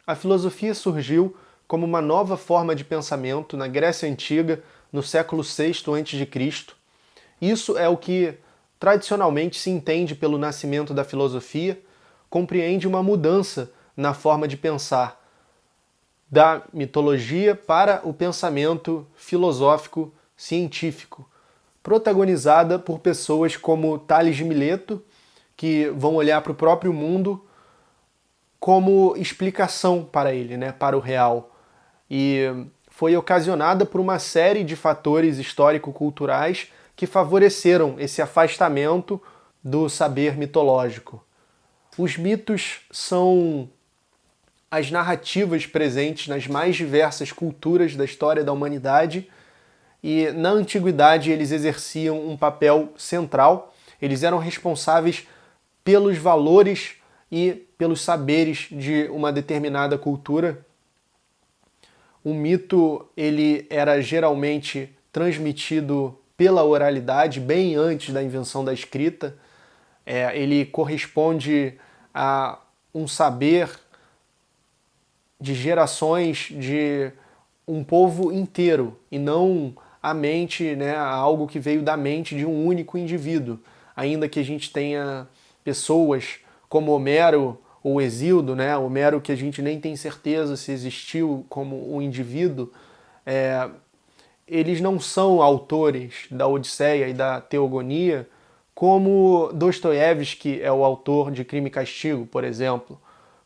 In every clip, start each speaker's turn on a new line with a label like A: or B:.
A: A filosofia surgiu como uma nova forma de pensamento na Grécia Antiga, no século VI a.C. Isso é o que tradicionalmente se entende pelo nascimento da filosofia, compreende uma mudança na forma de pensar, da mitologia para o pensamento filosófico científico, protagonizada por pessoas como Tales de Mileto, que vão olhar para o próprio mundo como explicação para ele, né, para o real. E foi ocasionada por uma série de fatores histórico-culturais que favoreceram esse afastamento do saber mitológico. Os mitos são as narrativas presentes nas mais diversas culturas da história da humanidade e na antiguidade eles exerciam um papel central. Eles eram responsáveis pelos valores e pelos saberes de uma determinada cultura. O mito ele era geralmente transmitido pela oralidade, bem antes da invenção da escrita. Ele corresponde a um saber de gerações de um povo inteiro, e não a mente, né, algo que veio da mente de um único indivíduo. Ainda que a gente tenha pessoas como Homero ou Hesíodo, né, Homero que a gente nem tem certeza se existiu como um indivíduo, eles não são autores da Odisseia e da Teogonia como Dostoiévski é o autor de Crime e Castigo, por exemplo.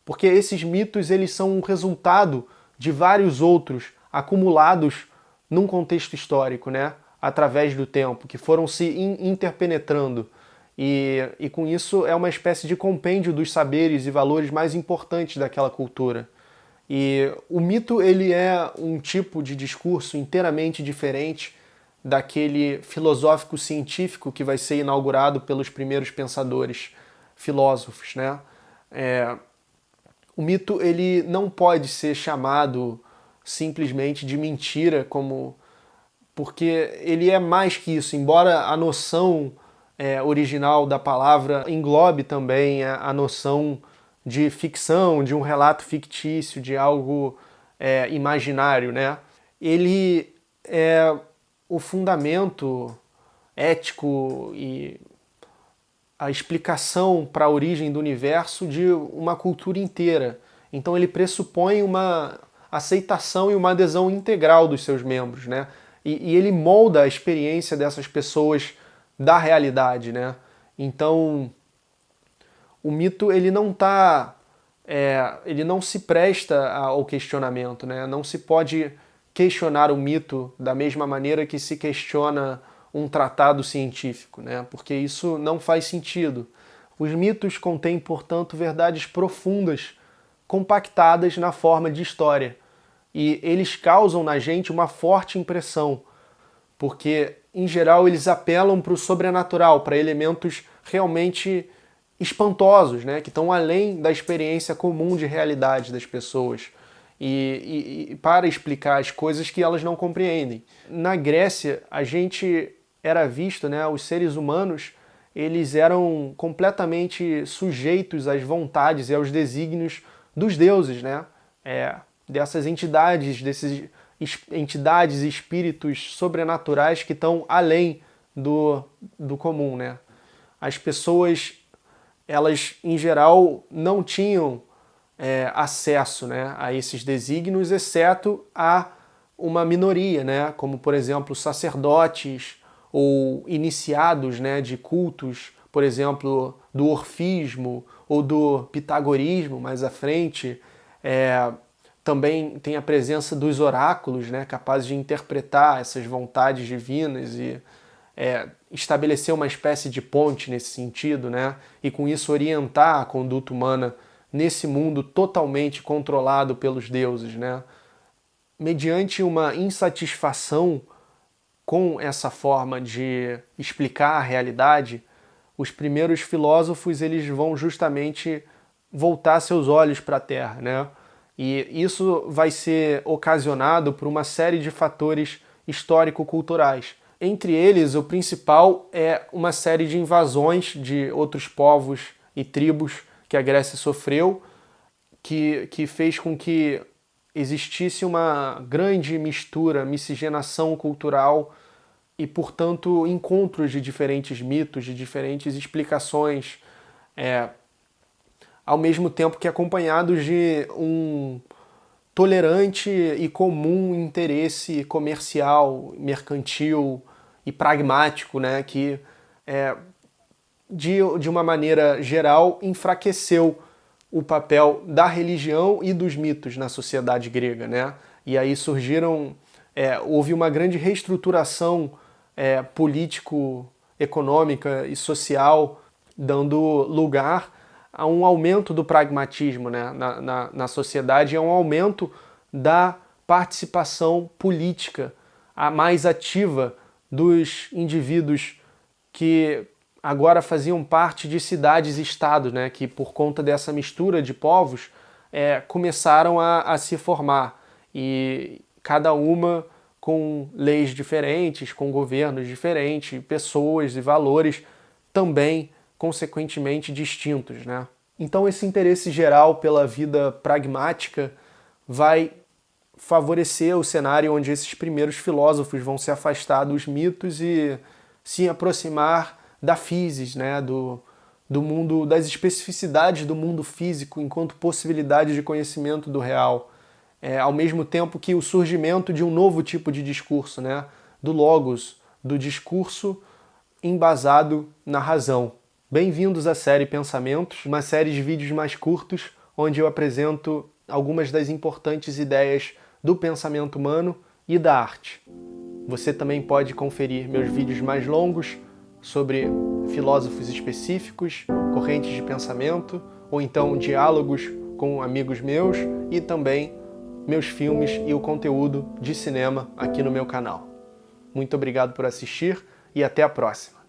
A: Porque esses mitos eles são um resultado de vários outros acumulados num contexto histórico, né? Através do tempo, que foram se interpenetrando. E com isso é uma espécie de compêndio dos saberes e valores mais importantes daquela cultura. E o mito ele é um tipo de discurso inteiramente diferente daquele filosófico científico que vai ser inaugurado pelos primeiros pensadores filósofos, né? O mito ele não pode ser chamado simplesmente de mentira, porque ele é mais que isso. Embora a noção original da palavra englobe também a noção de ficção, de um relato fictício, de algo imaginário, né? Ele é o fundamento ético e a explicação para a origem do universo de uma cultura inteira. Então ele pressupõe uma aceitação e uma adesão integral dos seus membros, né? E ele molda a experiência dessas pessoas da realidade, né? Então o mito ele ele não se presta ao questionamento, né? Não se pode questionar o mito da mesma maneira que se questiona um tratado científico, né? Porque isso não faz sentido. Os mitos contêm, portanto, verdades profundas, compactadas na forma de história. E eles causam na gente uma forte impressão, porque, em geral, eles apelam para o sobrenatural, para elementos realmente espantosos, né? Que estão além da experiência comum de realidade das pessoas. E para explicar as coisas que elas não compreendem. Na Grécia, a gente era visto, né, os seres humanos, eles eram completamente sujeitos às vontades e aos desígnios dos deuses, né? Dessas entidades, entidades e espíritos sobrenaturais que estão além do comum, né? As pessoas, elas em geral não tinham acesso, né, a esses desígnios, exceto a uma minoria, né, como por exemplo sacerdotes ou iniciados, né, de cultos, por exemplo, do orfismo ou do pitagorismo mais à frente. Também tem a presença dos oráculos, né, capazes de interpretar essas vontades divinas e estabelecer uma espécie de ponte nesse sentido, né, e com isso orientar a conduta humana nesse mundo totalmente controlado pelos deuses, né? Mediante uma insatisfação com essa forma de explicar a realidade, os primeiros filósofos eles vão justamente voltar seus olhos para a Terra, né? E isso vai ser ocasionado por uma série de fatores histórico-culturais. Entre eles, o principal é uma série de invasões de outros povos e tribos que a Grécia sofreu, que fez com que existisse uma grande mistura, miscigenação cultural e, portanto, encontros de diferentes mitos, de diferentes explicações, ao mesmo tempo que acompanhados de um tolerante e comum interesse comercial, mercantil e pragmático, né, que de uma maneira geral enfraqueceu o papel da religião e dos mitos na sociedade grega, né? E aí houve uma grande reestruturação político-econômica e social, dando lugar a um aumento do pragmatismo, né, na sociedade, e a um aumento da participação política a mais ativa dos indivíduos que agora faziam parte de cidades-estado, né, que por conta dessa mistura de povos começaram a se formar, e cada uma com leis diferentes, com governos diferentes, pessoas e valores também consequentemente distintos, né? Então esse interesse geral pela vida pragmática vai favorecer o cenário onde esses primeiros filósofos vão se afastar dos mitos e se aproximar da physis, né? do mundo, das especificidades do mundo físico enquanto possibilidade de conhecimento do real. Ao mesmo tempo que o surgimento de um novo tipo de discurso, né? Do logos, do discurso embasado na razão. Bem-vindos à série Pensamentos, uma série de vídeos mais curtos, onde eu apresento algumas das importantes ideias do pensamento humano e da arte. Você também pode conferir meus vídeos mais longos sobre filósofos específicos, correntes de pensamento, ou então diálogos com amigos meus, e também meus filmes e o conteúdo de cinema aqui no meu canal. Muito obrigado por assistir e até a próxima!